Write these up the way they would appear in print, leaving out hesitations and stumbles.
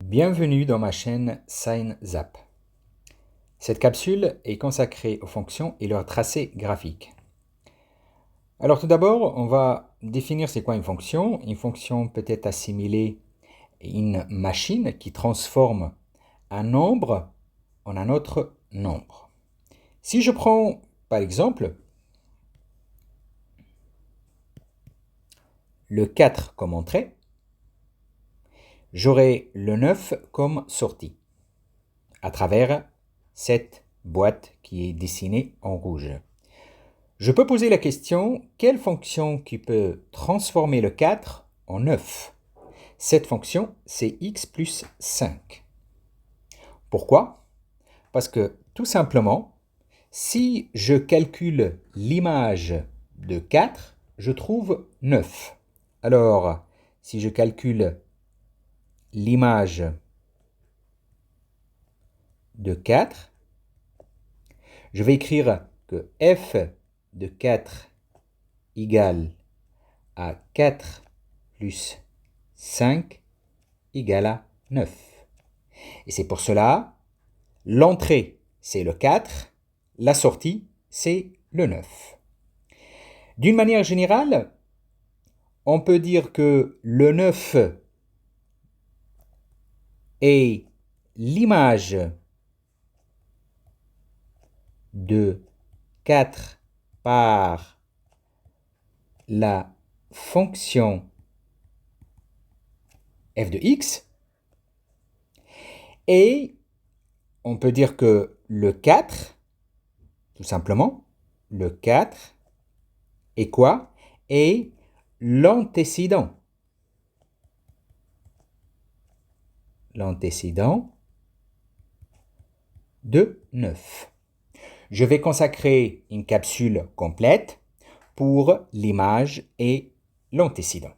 Bienvenue dans ma chaîne SignZap. Cette capsule est consacrée aux fonctions et leurs tracés graphiques. Alors tout d'abord, on va définir c'est quoi une fonction. Une fonction peut être assimilée à une machine qui transforme un nombre en un autre nombre. Si je prends par exemple le 4 comme entrée, j'aurai le 9 comme sortie à travers cette boîte qui est dessinée en rouge. Je peux poser la question, quelle fonction qui peut transformer le 4 en 9? Cette fonction, c'est x plus 5. Pourquoi? Parce que tout simplement, si je calcule l'image de 4, je trouve 9. Alors, si je calcule l'image de 4, je vais écrire que f de 4 égale à 4 plus 5 égale à 9. Et c'est pour cela, l'entrée, c'est le 4, la sortie, c'est le 9. D'une manière générale, on peut dire que le 9 est l'image de 4 par la fonction f de x. Et on peut dire que le 4, tout simplement, le 4 est quoi? Est l'antécédent. L'antécédent de 9. Je vais consacrer une capsule complète pour l'image et l'antécédent.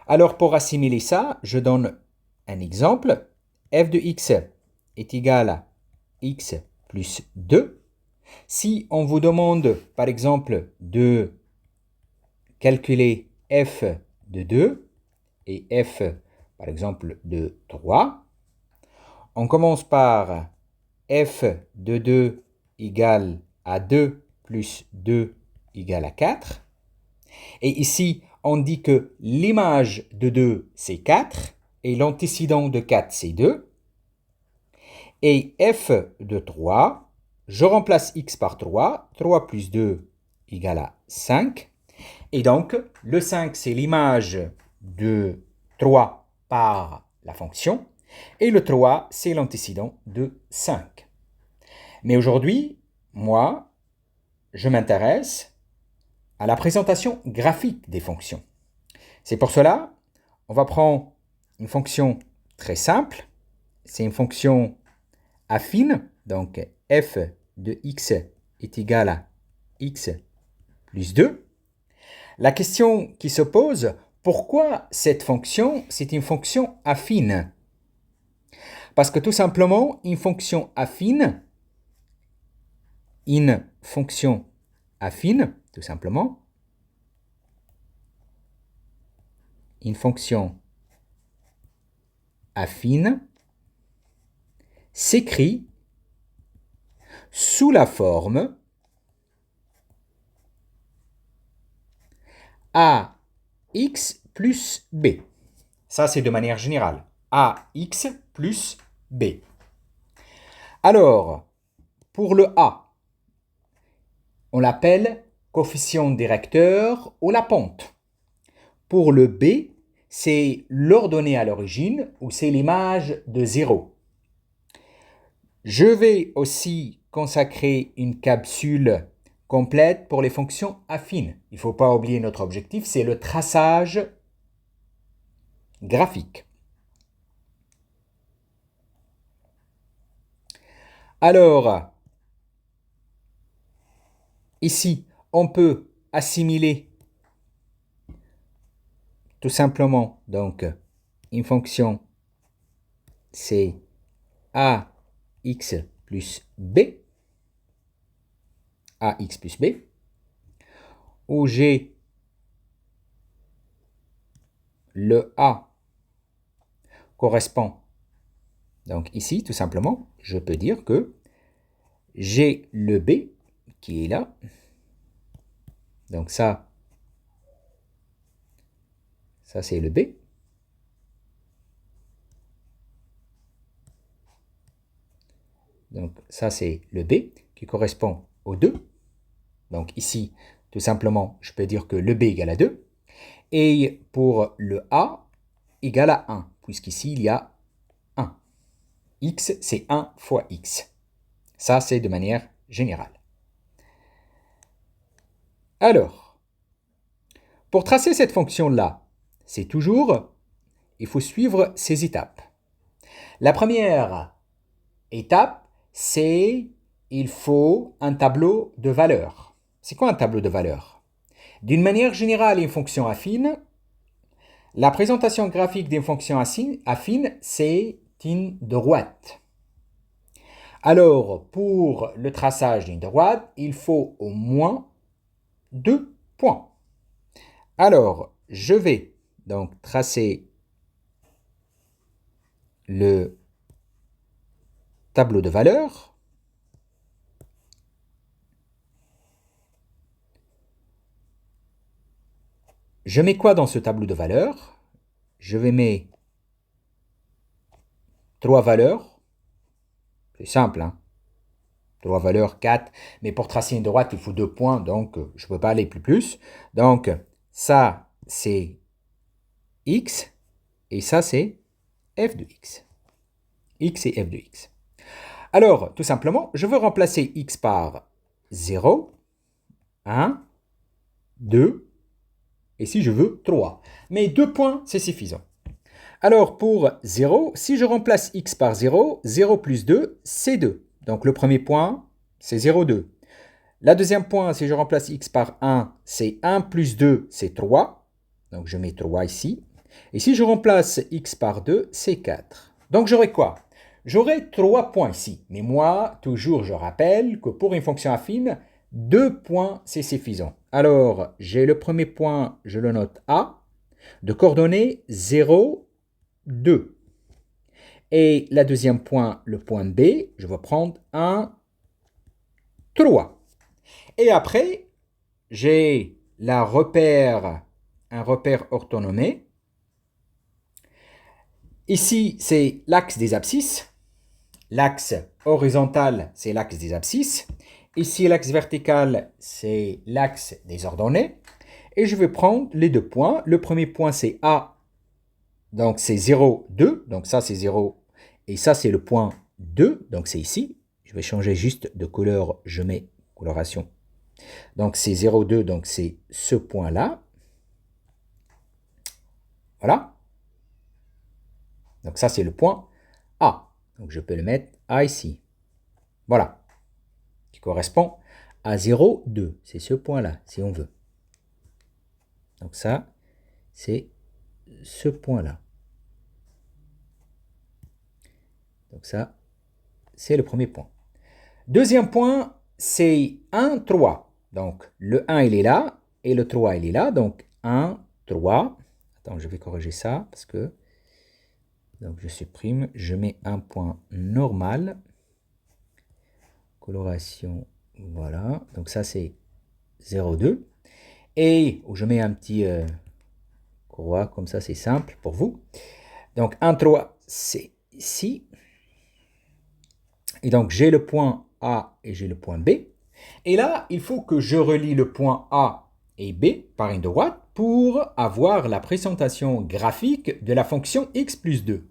Alors pour assimiler ça, je donne un exemple. f de x est égal à x plus 2. Si on vous demande par exemple de calculer f de 2 et f par exemple de 3, on commence par f de 2 égale à 2 plus 2 égale à 4. Et ici, on dit que l'image de 2, c'est 4, et l'antécédent de 4, c'est 2. Et f de 3, je remplace x par 3, 3 plus 2 égale à 5. Et donc, le 5, c'est l'image de 3 par la fonction, et le 3, c'est l'antécédent de 5. Mais aujourd'hui, moi, je m'intéresse à la présentation graphique des fonctions. C'est pour cela, on va prendre une fonction très simple. C'est une fonction affine, donc f de x est égal à x plus 2. La question qui se pose, pourquoi cette fonction, c'est une fonction affine? Parce que tout simplement, une fonction affine, tout simplement, une fonction affine s'écrit sous la forme ax plus b. Ça, c'est de manière générale. ax plus b. Alors, pour le a, on l'appelle coefficient directeur ou la pente. Pour le b, c'est l'ordonnée à l'origine ou c'est l'image de 0. Je vais aussi consacrer une capsule complète pour les fonctions affines. Il ne faut pas oublier notre objectif, c'est le traçage graphique. Alors, ici, on peut assimiler tout simplement donc une fonction c'est ax plus b, ax plus b, où j'ai le a correspond Donc ici, tout simplement, je peux dire que j'ai le B qui est là. Donc ça c'est le B. Donc ça c'est le B qui correspond au 2. Donc ici, tout simplement, je peux dire que le B égale à 2. Et pour le A égale à 1, puisqu'ici il y a 1. X, c'est 1 fois X. Ça, c'est de manière générale. Alors, pour tracer cette fonction-là, c'est toujours, il faut suivre ces étapes. La première étape, c'est il faut un tableau de valeurs. C'est quoi un tableau de valeurs? D'une manière générale, une fonction affine, la présentation graphique d'une fonction affine, c'est une droite. Alors, pour le traçage d'une droite, il faut au moins 2 points. Alors, je vais donc tracer le tableau de valeurs. Je mets quoi dans ce tableau de valeurs? Je vais mettre 3 valeurs. C'est simple, hein? 3 valeurs, 4. Mais pour tracer une droite, il faut 2 points, donc je ne peux pas aller plus. Donc, ça, c'est x, et ça, c'est f de x. X et f de x. Alors, tout simplement, je veux remplacer x par 0, 1, 2, et si je veux, 3. Mais 2 points, c'est suffisant. Alors, pour 0, si je remplace x par 0, 0 plus 2, c'est 2. Donc, le premier point, c'est 0, 2. La deuxième point, si je remplace x par 1, c'est 1 plus 2, c'est 3. Donc, je mets 3 ici. Et si je remplace x par 2, c'est 4. Donc, j'aurai quoi? J'aurai 3 points ici. Mais moi, toujours, je rappelle que pour une fonction affine, 2 points, c'est suffisant. Alors, j'ai le premier point, je le note A, de coordonnées 0, 2. Et la deuxième point, le point B, je vais prendre 1, 3. Et après, j'ai un repère orthonomé. Ici, c'est l'axe des abscisses. L'axe horizontal, c'est l'axe des abscisses. Ici, l'axe vertical, c'est l'axe des ordonnées. Et je vais prendre les 2 points. Le premier point, c'est A. Donc, c'est 0, 2. Donc, ça, c'est 0. Et ça, c'est le point 2. Donc, c'est ici. Je vais changer juste de couleur. Je mets coloration. Donc, c'est 0, 2. Donc, c'est ce point-là. Voilà. Donc, ça, c'est le point A. Donc, je peux le mettre A ici. Voilà. Qui correspond à 0, 2. C'est ce point-là, si on veut. Donc, ça, c'est ce point-là. Donc, ça, c'est le premier point. Deuxième point, c'est 1, 3. Donc, le 1, il est là. Et le 3, il est là. Donc, 1, 3. Attends, je vais corriger ça parce que... Donc, je supprime. Je mets un point normal. Coloration, voilà. Donc, ça, c'est 0, 2. Et je mets un petit croix, comme ça, c'est simple pour vous. Donc, 1, 3, c'est ici. Et donc, j'ai le point A et j'ai le point B. Et là, il faut que je relie le point A et B par une droite pour avoir la présentation graphique de la fonction x plus 2.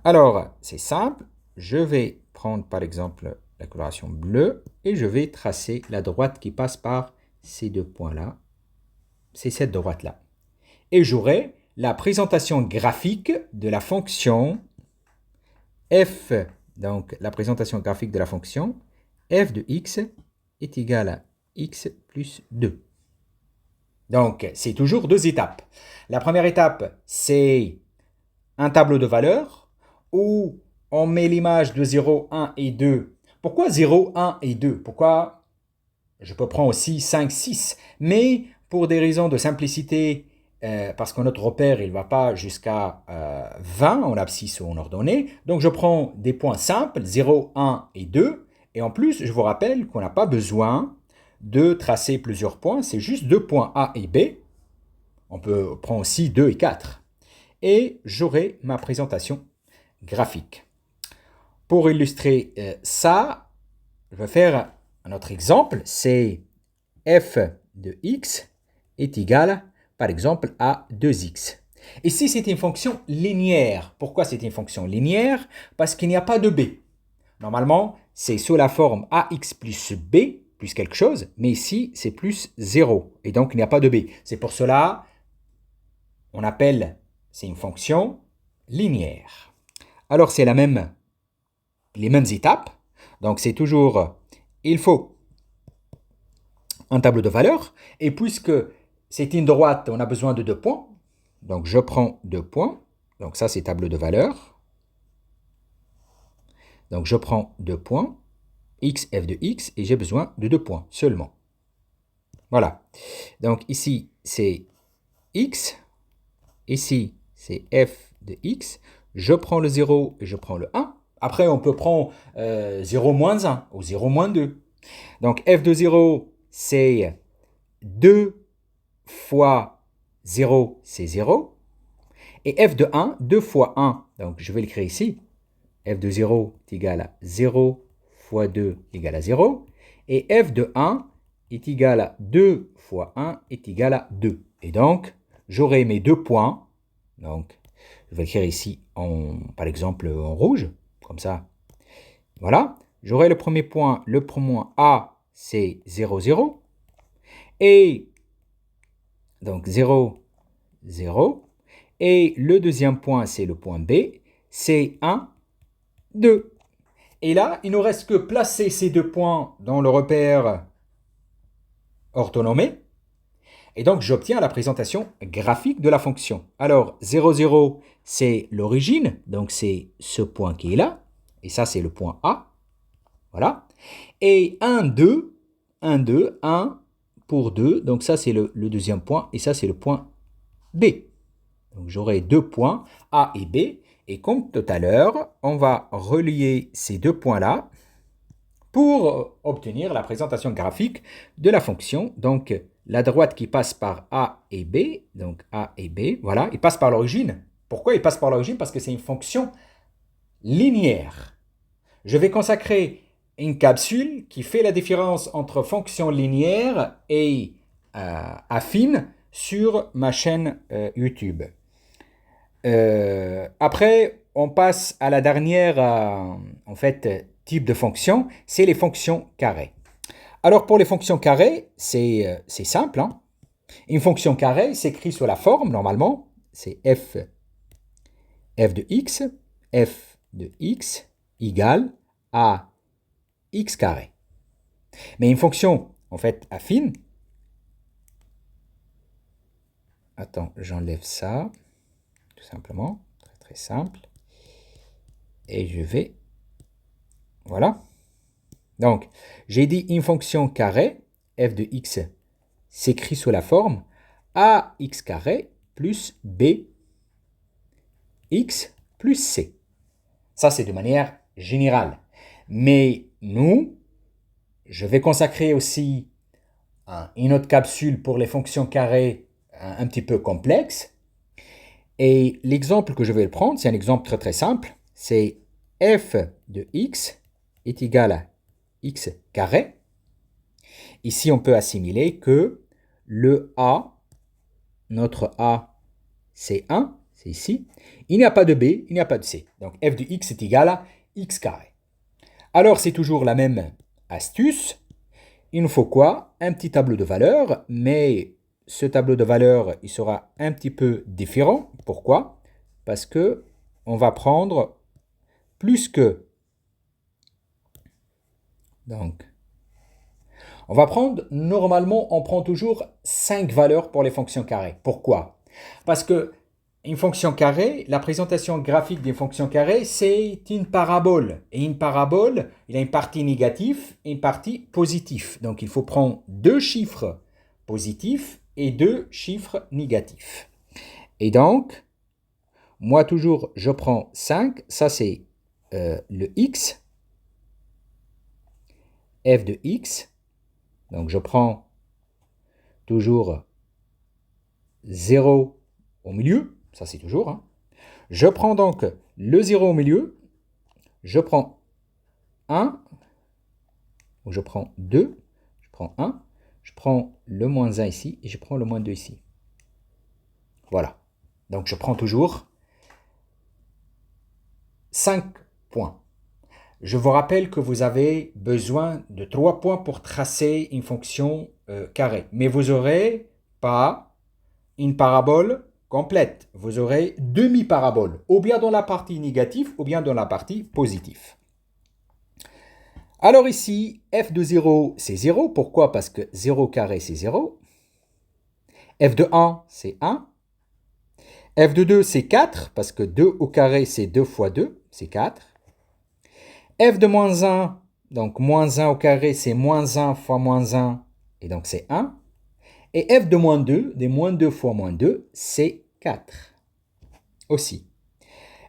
Alors, c'est simple. Je vais prendre, par exemple, la coloration bleue et je vais tracer la droite qui passe par ces 2 points-là. C'est cette droite-là. Et j'aurai la présentation graphique de la fonction f. Donc, la présentation graphique de la fonction f de x est égale à x plus 2. Donc, c'est toujours 2 étapes. La première étape, c'est un tableau de valeurs où on met l'image de 0, 1 et 2. Pourquoi 0, 1 et 2? Pourquoi je peux prendre aussi 5, 6? Mais pour des raisons de simplicité parce que notre repère, il ne va pas jusqu'à 20 en abscisse ou en ordonnée. Donc, je prends des points simples, 0, 1 et 2. Et en plus, je vous rappelle qu'on n'a pas besoin de tracer plusieurs points. C'est juste deux points A et B. On peut prendre aussi 2 et 4. Et j'aurai ma présentation graphique. Pour illustrer ça, je vais faire un autre exemple. C'est f de x est égal, par exemple, à 2x. Ici, c'est une fonction linéaire. Pourquoi c'est une fonction linéaire? Parce qu'il n'y a pas de b. Normalement, c'est sous la forme ax plus b, plus quelque chose, mais ici, c'est plus 0. Et donc, il n'y a pas de b. C'est pour cela, on appelle, c'est une fonction linéaire. Alors, c'est les mêmes étapes. Donc, c'est toujours, il faut un tableau de valeurs. Et puisque c'est une droite, on a besoin de 2 points. Donc, je prends 2 points. Donc, ça, c'est tableau de valeurs. Donc, je prends 2 points, x, f de x, et j'ai besoin de 2 points seulement. Voilà. Donc, ici, c'est x. Ici, c'est f de x. Je prends le 0 et je prends le 1. Après, on peut prendre 0 moins 1 ou 0 moins 2. Donc, f de 0, c'est 2 fois 0, c'est 0. Et f de 1, 2 fois 1. Donc, je vais l'écrire ici. F de 0 est égal à 0 fois 2 égale à 0. Et f de 1 est égal à 2 fois 1 est égal à 2. Et donc, j'aurai mes 2 points. Donc, je vais écrire ici, par exemple, en rouge. Comme ça. Voilà. J'aurai le premier point. Le premier A, c'est 0, 0. Et donc 0, 0. Et le deuxième point, c'est le point B. C'est 1, 2. Et là, il ne nous reste que placer ces 2 points dans le repère orthonomé. Et donc, j'obtiens la présentation graphique de la fonction. Alors, 0, 0, c'est l'origine. Donc, c'est ce point qui est là. Et ça, c'est le point A. Voilà. Et 1, 2, 1, 2, 1 pour 2. Donc, ça, c'est le deuxième point. Et ça, c'est le point B. Donc, j'aurai 2 points A et B. Et comme tout à l'heure, on va relier ces 2 points-là pour obtenir la présentation graphique de la fonction. Donc, la droite qui passe par A et B, donc A et B, voilà, il passe par l'origine. Pourquoi il passe par l'origine? Parce que c'est une fonction linéaire. Je vais consacrer une capsule qui fait la différence entre fonction linéaire et affine sur ma chaîne YouTube. Après, on passe à la dernière type de fonction, c'est les fonctions carrées. Alors pour les fonctions carrées, c'est simple. Hein. Une fonction carrée s'écrit sous la forme, normalement, c'est f de x égale à x carré. Mais une fonction, en fait, affine, attends, j'enlève ça, tout simplement, très très simple, et je vais, voilà. Donc, j'ai dit une fonction carrée, f de x, s'écrit sous la forme ax carré plus b x plus c. Ça, c'est de manière générale. Mais nous, je vais consacrer aussi une autre capsule pour les fonctions carrées un petit peu complexes. Et l'exemple que je vais prendre, c'est un exemple très très simple. C'est f de x est égal à x carré. Ici, on peut assimiler que le a, notre a, c'est 1, c'est ici. Il n'y a pas de b, il n'y a pas de c. Donc f de x est égal à x carré. Alors, c'est toujours la même astuce. Il nous faut quoi? Un petit tableau de valeurs, mais ce tableau de valeurs, il sera un petit peu différent. Pourquoi? Parce que on va prendre plus que. Donc, on va prendre, normalement, on prend toujours 5 valeurs pour les fonctions carrées. Pourquoi? Parce que une fonction carrée, la présentation graphique d'une fonction carrée, c'est une parabole. Et une parabole, il a une partie négative et une partie positive. Donc, il faut prendre 2 chiffres positifs et 2 chiffres négatifs. Et donc, moi toujours, je prends 5, ça c'est le x, f de x. Donc je prends toujours 0 au milieu, ça c'est toujours. Hein. Je prends donc le 0 au milieu, je prends 1, ou je prends 2, je prends 1, je prends le moins 1 ici, et je prends le moins 2 ici. Voilà. Donc je prends toujours 5 points. Je vous rappelle que vous avez besoin de 3 points pour tracer une fonction carrée. Mais vous n'aurez pas une parabole complète. Vous aurez demi-parabole, ou bien dans la partie négative, ou bien dans la partie positive. Alors ici, f de 0, c'est 0. Pourquoi? Parce que 0 carré, c'est 0. F de 1, c'est 1. F de 2, c'est 4, parce que 2 au carré, c'est 2 fois 2, c'est 4. F de moins 1, donc moins 1 au carré, c'est moins 1 fois moins 1, et donc c'est 1. Et f de moins 2, des moins 2 fois moins 2, c'est 4 aussi.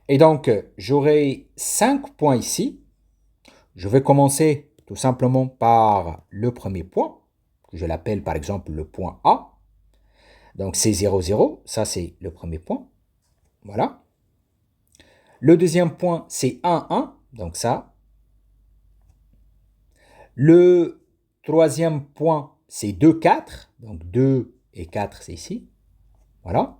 Et donc, j'aurai 5 points ici. Je vais commencer tout simplement par le premier point, que je l'appelle par exemple le point A. Donc c'est 0, 0, ça c'est le premier point. Voilà. Le deuxième point, c'est 1, 1, donc ça. Le troisième point, c'est 2, 4. Donc 2 et 4, c'est ici. Voilà.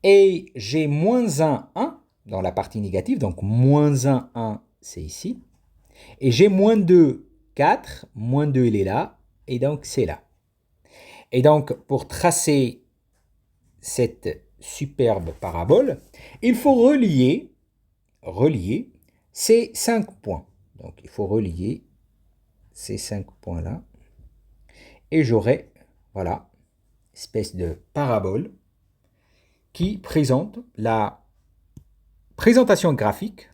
Et j'ai moins 1, 1 dans la partie négative. Donc moins 1, 1, c'est ici. Et j'ai moins 2, 4. Moins 2, il est là. Et donc c'est là. Et donc pour tracer cette superbe parabole, il faut relier ces 5 points. Donc il faut relier ces 5 points-là. Et j'aurai, voilà, espèce de parabole qui présente la présentation graphique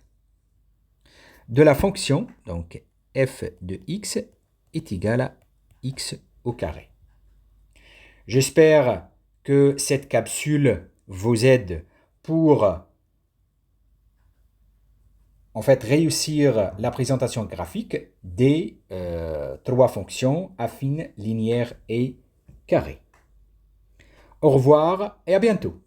de la fonction, donc f de x est égal à x au carré. J'espère que cette capsule vous aide pour en fait réussir la présentation graphique des 3 fonctions affines, linéaires et carrées. Au revoir et à bientôt.